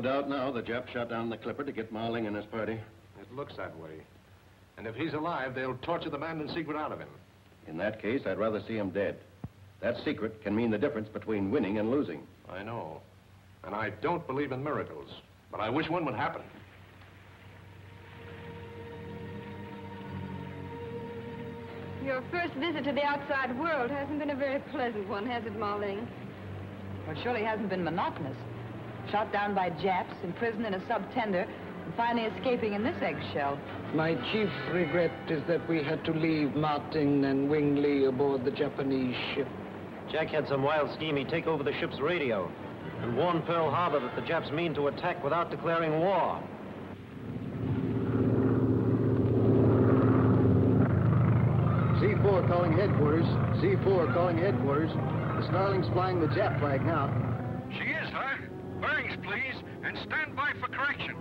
doubt now the Jap shot down the clipper to get Ma Ling and his party. It looks that way. And if he's alive, they'll torture the man in secret out of him. In that case, I'd rather see him dead. That secret can mean the difference between winning and losing. I know. And I don't believe in miracles. But I wish one would happen. Your first visit to the outside world hasn't been a very pleasant one, has it, Ma Ling? Well, it surely hasn't been monotonous. Shot down by Japs, imprisoned in a sub-tender, and finally escaping in this eggshell. My chief regret is that we had to leave Martin and Wing Lee aboard the Japanese ship. Jack had some wild scheme. He'd take over the ship's radio and warn Pearl Harbor that the Japs mean to attack without declaring war. C4 calling headquarters. C4 calling headquarters. The Starling's flying the Jap flag now. She is, huh? Bearings, please, and stand by for correction.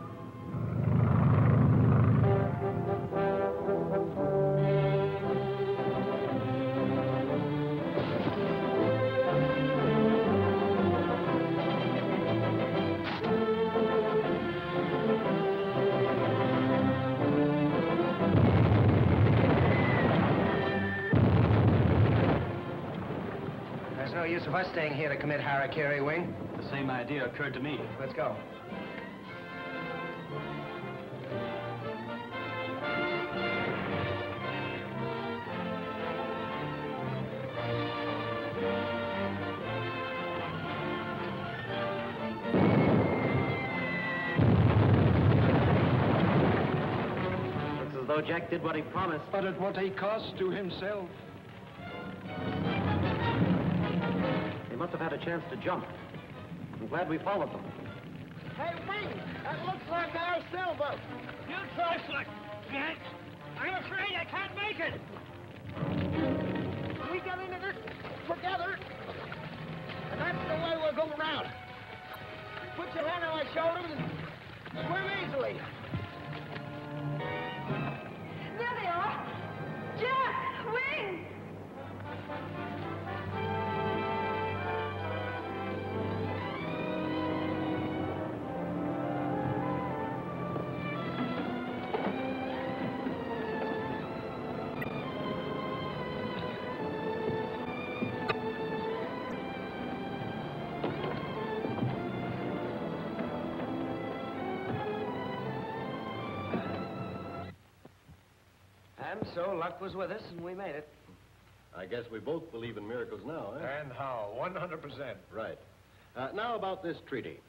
There's no use of us staying here to commit harakiri, Wing. The same idea occurred to me. Let's go. Looks as though Jack did what he promised. But at what a cost to himself. They must have had a chance to jump. I'm glad we followed them. Hey, Wing, that looks like our sailboat. You try, Slick. Jack, I'm afraid I can't make it. We get into this together, and that's the way we'll go around. Put your hand on my shoulders and swim easily. There they are! Jack! Wing! And so luck was with us, and we made it. I guess we both believe in miracles now, eh? And how? 100%. Right. Now about this treaty.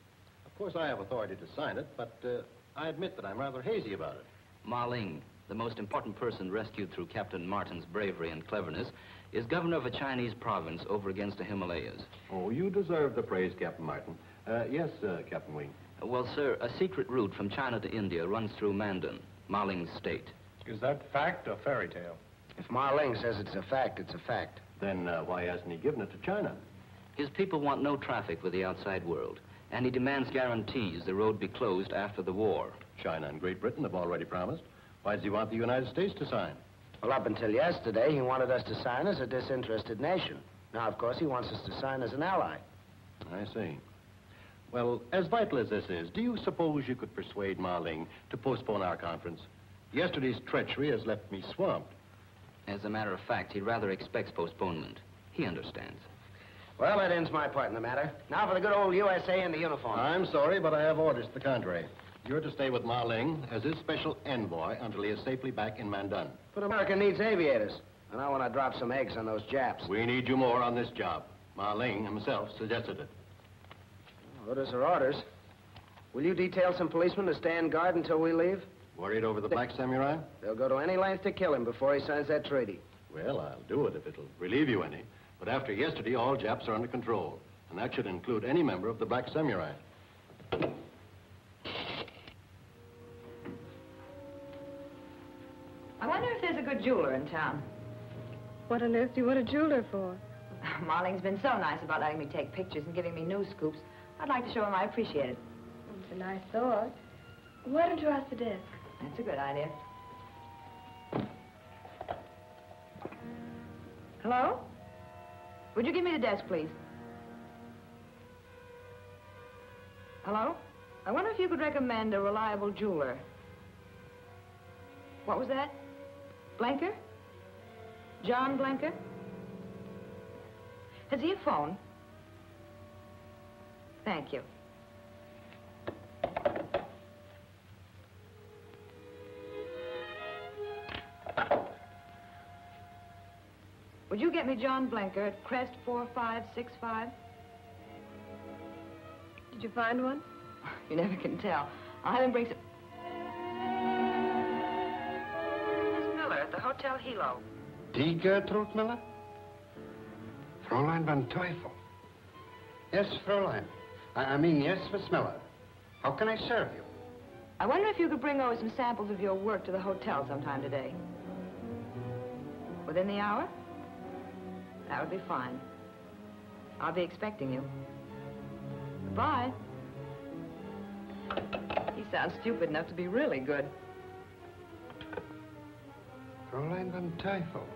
Of course, I have authority to sign it, but I admit that I'm rather hazy about it. Ma Ling, the most important person rescued through Captain Martin's bravery and cleverness, is governor of a Chinese province over against the Himalayas. Oh, you deserve the praise, Captain Martin. Yes, Captain Wing. Well, sir, a secret route from China to India runs through Mandan, Ma Ling's state. Is that fact or fairy tale? If Ma Ling says it's a fact, it's a fact. Then why hasn't he given it to China? His people want no traffic with the outside world, and he demands guarantees the road be closed after the war. China and Great Britain have already promised. Why does he want the United States to sign? Well, up until yesterday, he wanted us to sign as a disinterested nation. Now, of course, he wants us to sign as an ally. I see. Well, as vital as this is, do you suppose you could persuade Ma Ling to postpone our conference? Yesterday's treachery has left me swamped. As a matter of fact, he rather expects postponement. He understands. Well, that ends my part in the matter. Now for the good old USA and the uniform. I'm sorry, but I have orders to the contrary. You're to stay with Ma Ling as his special envoy until he is safely back in Mandan. But America needs aviators. And I want to drop some eggs on those Japs. We need you more on this job. Ma Ling himself suggested it. Orders are orders. Will you detail some policemen to stand guard until we leave? Worried over the Black Samurai? They'll go to any length to kill him before he signs that treaty. Well, I'll do it if it'll relieve you any. But after yesterday, all Japs are under control. And that should include any member of the Black Samurai. I wonder if there's a good jeweler in town. What on earth do you want a jeweler for? Ma Ling's been so nice about letting me take pictures and giving me news scoops. I'd like to show him I appreciate it. It's a nice thought. Why don't you ask the desk? That's a good idea. Hello? Would you give me the desk, please? Hello? I wonder if you could recommend a reliable jeweler. What was that? Blenker? John Blenker? Has he a phone? Thank you. Would you get me John Blenker at Crest 4565? Did you find one? You never can tell. I'll have him bring some... Miss Miller at the Hotel Hilo. Die Gertrude Miller? Fräulein van Teufel. Yes, Fräulein. I mean, yes, Miss Miller. How can I serve you? I wonder if you could bring over some samples of your work to the hotel sometime today. Within the hour? That would be fine. I'll be expecting you. Goodbye. He sounds stupid enough to be really good. Fräulein van Teufel.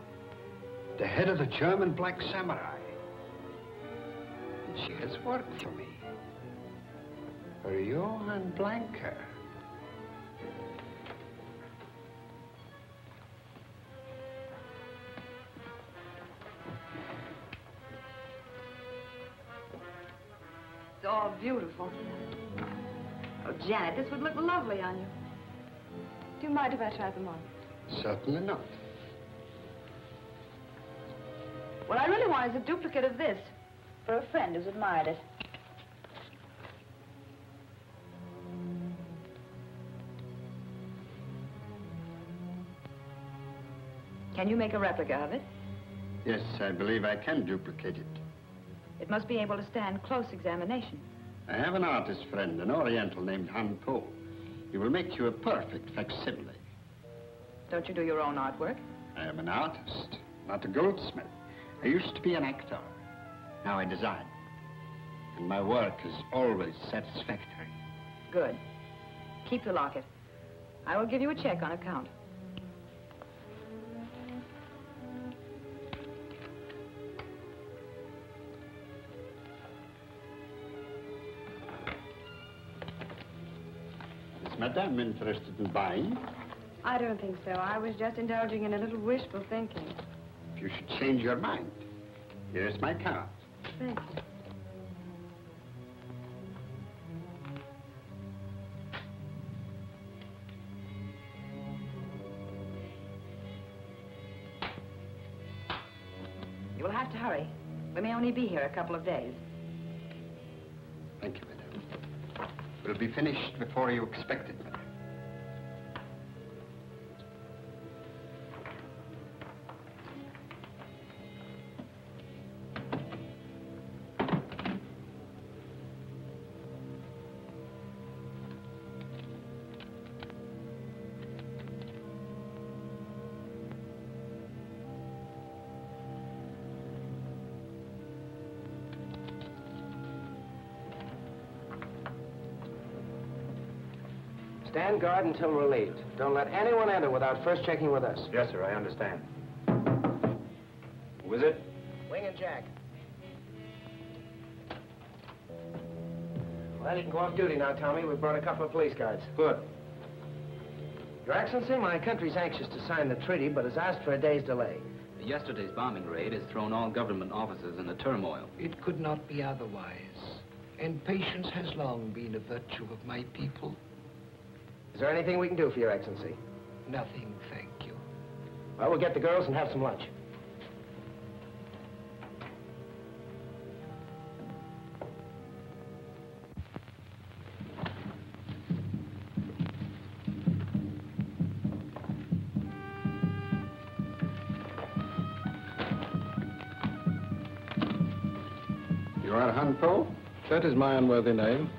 The head of the German Black Samurai. And she has worked for me. For Johann Blanker. It's all beautiful. Oh, Janet, this would look lovely on you. Do you mind if I try them on? Certainly not. What I really want is a duplicate of this for a friend who's admired it. Can you make a replica of it? Yes, I believe I can duplicate it. It must be able to stand close examination. I have an artist friend, an Oriental named Han Po. He will make you a perfect facsimile. Don't you do your own artwork? I am an artist, not a goldsmith. I used to be an actor. Now I design. And my work is always satisfactory. Good. Keep the locket. I will give you a check on account. Is Madame interested in buying? I don't think so. I was just indulging in a little wishful thinking. If you should change your mind, here's my card. Thank you. You will have to hurry. We may only be here a couple of days. Thank you, Madame. We'll be finished before you expected, Madame. Stand guard until relieved. Don't let anyone enter without first checking with us. Yes, sir, I understand. Who is it? Wing and Jack. Well, you can go off duty now, Tommy. We've brought a couple of police guards. Good. Your Excellency, my country's anxious to sign the treaty, but has asked for a day's delay. Yesterday's bombing raid has thrown all government offices into turmoil. It could not be otherwise. And patience has long been a virtue of my people. Is there anything we can do for your Excellency? Nothing, thank you. Well, we'll get the girls and have some lunch. You are Han Po? That is my unworthy name.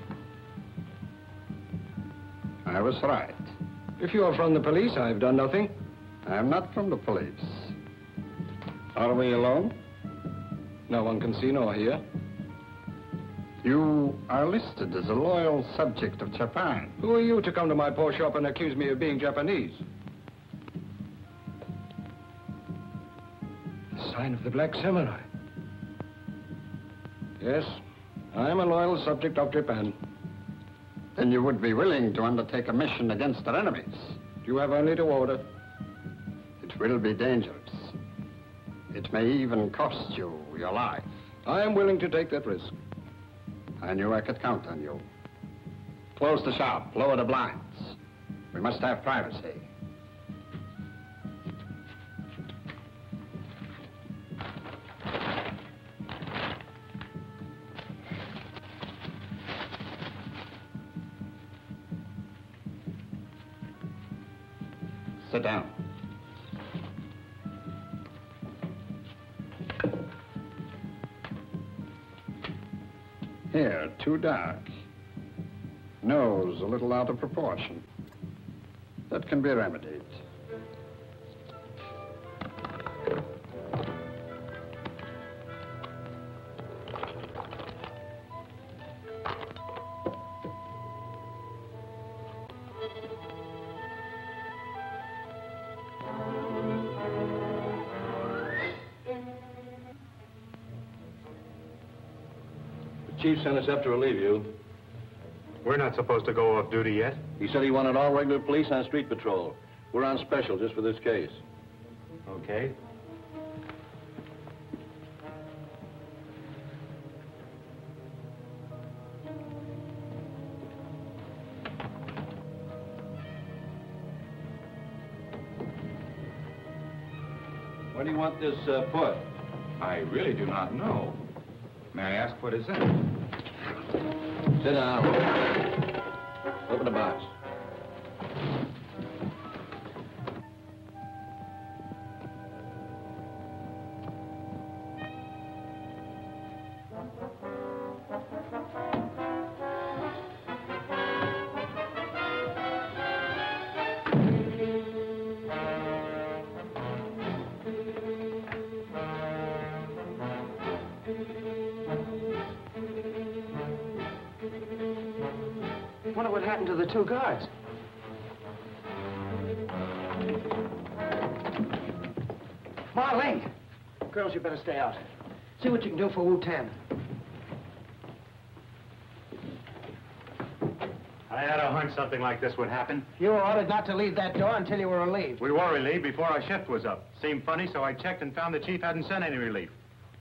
I was right. If you are from the police, I have done nothing. I am not from the police. Are we alone? No one can see nor hear. You are listed as a loyal subject of Japan. Who are you to come to my poor shop and accuse me of being Japanese? The sign of the Black Samurai. Yes, I am a loyal subject of Japan. Then you would be willing to undertake a mission against our enemies. You have only to order. It will be dangerous. It may even cost you your life. I am willing to take that risk. I knew I could count on you. Close the shop, lower the blinds. We must have privacy. Sit down. Hair too dark. Nose a little out of proportion. That can be remedied. Chief sent us up to relieve you. We're not supposed to go off duty yet. He said he wanted all regular police on street patrol. We're on special just for this case. Okay. Where do you want this put? I really do not know. May I ask what is in it? Sit down. Open the box. Wonder what happened to the two guards. Marlene! Girls, you better stay out. See what you can do for Wu-Tan. I had a hunch something like this would happen. You were ordered not to leave that door until you were relieved. We were relieved before our shift was up. Seemed funny, so I checked and found the chief hadn't sent any relief.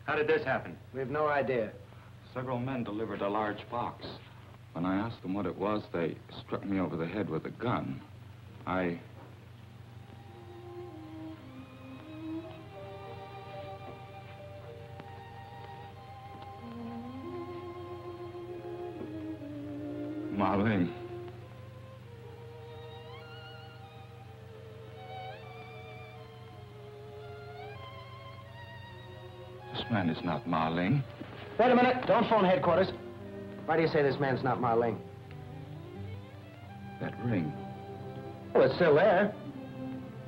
How did this happen? We have no idea. Several men delivered a large box. When I asked them what it was, they struck me over the head with a gun. Marlene. This man is not Marlene. Wait a minute. Don't phone headquarters. Why do you say this man's not Marlene? That ring. Well, it's still there.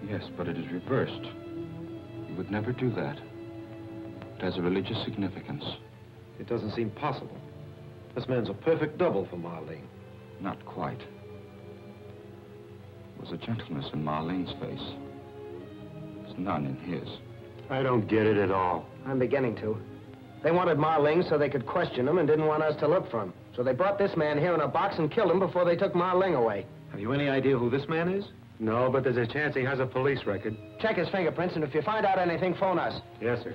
Yes, but it is reversed. You would never do that. It has a religious significance. It doesn't seem possible. This man's a perfect double for Marlene. Not quite. There was a gentleness in Marlene's face. There's none in his. I don't get it at all. I'm beginning to. They wanted Marlene so they could question him and didn't want us to look for him. So they brought this man here in a box and killed him before they took Marlene away. Have you any idea who this man is? No, but there's a chance he has a police record. Check his fingerprints, and if you find out anything, phone us. Yes, sir.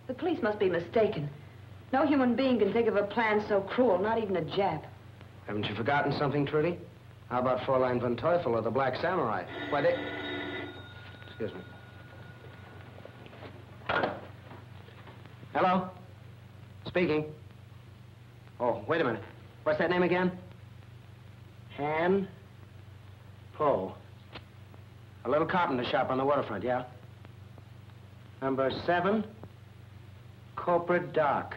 The police must be mistaken. No human being can think of a plan so cruel, not even a Jap. Haven't you forgotten something, Trudy? How about Fräulein von Teufel or the Black Samurai? Why, they... Excuse me. Hello? Speaking. Oh, wait a minute. What's that name again? Han Po. A little carpenter shop on the waterfront, yeah? Number 7, Culprit Dock.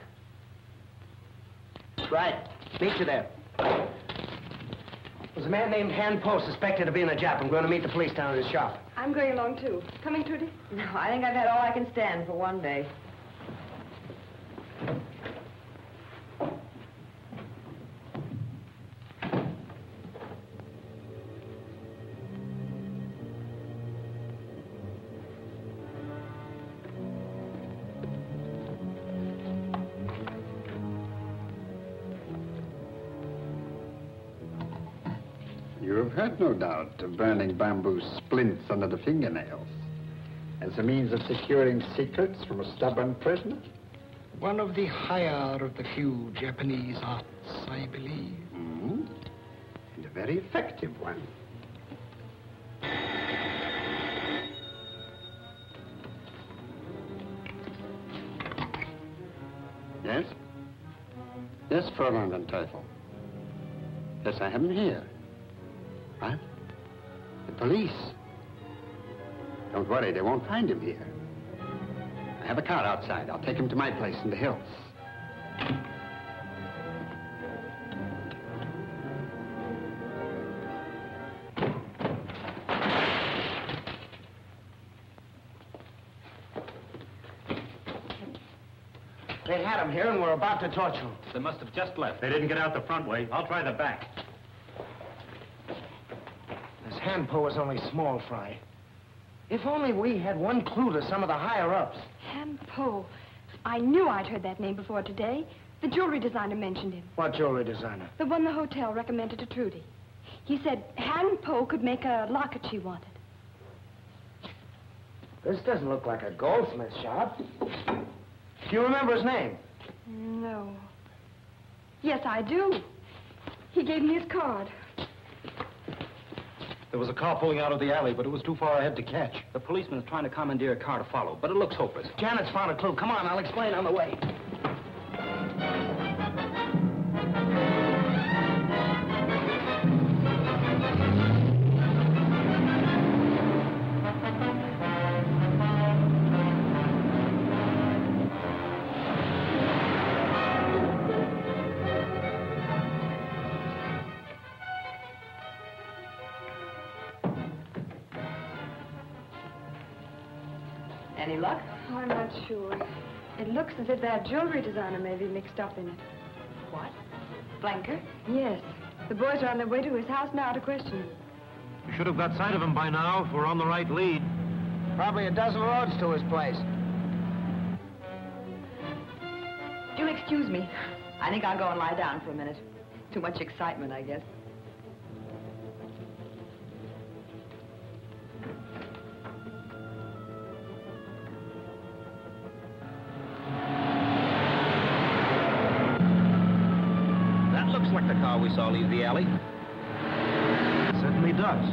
Right. Meet you there. There's a man named Han Po suspected of being a Jap. I'm going to meet the police down at his shop. I'm going along, too. Coming, Trudy? No, I think I've had all I can stand for one day. You've had no doubt of burning bamboo splints under the fingernails as a means of securing secrets from a stubborn prisoner. One of the higher of the few Japanese arts, I believe. Mm-hmm. And a very effective one. Yes? Yes, Fräulein Van Teufel. Yes, I have him here. What? The police. Don't worry, they won't find him here. I have a car outside. I'll take him to my place in the hills. They had him here and were about to torture him. They must have just left. They didn't get out the front way. I'll try the back. This hand pull was only small fry. If only we had one clue to some of the higher-ups. Han Po. I knew I'd heard that name before today. The jewelry designer mentioned him. What jewelry designer? The one the hotel recommended to Trudy. He said Han Po could make a locket she wanted. This doesn't look like a goldsmith shop. Do you remember his name? No. Yes, I do. He gave me his card. There was a car pulling out of the alley, but it was too far ahead to catch. The policeman's trying to commandeer a car to follow, but it looks hopeless. Janet's found a clue. Come on, I'll explain on the way. Any luck? Oh, I'm not sure. It looks as if that jewelry designer may be mixed up in it. What? Blanker? Yes. The boys are on their way to his house now to question him. We should have got sight of him by now if we're on the right lead. Probably a dozen roads to his place. Do excuse me. I think I'll go and lie down for a minute. Too much excitement, I guess. Like the car we saw leave the alley. It certainly does.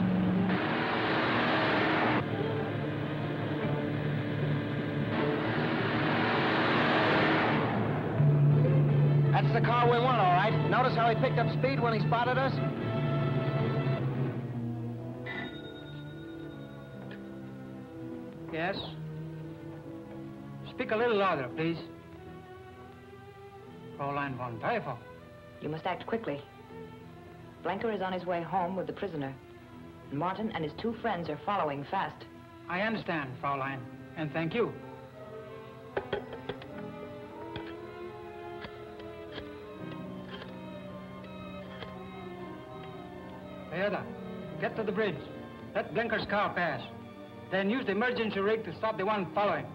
That's the car we want, all right. Notice how he picked up speed when he spotted us? Yes? Speak a little louder, please. Fräulein Van Teufel. You must act quickly. Blanker is on his way home with the prisoner. Martin and his two friends are following fast. I understand, Fräulein, and thank you. Toyota, get to the bridge. Let Blanker's car pass. Then use the emergency rig to stop the one following.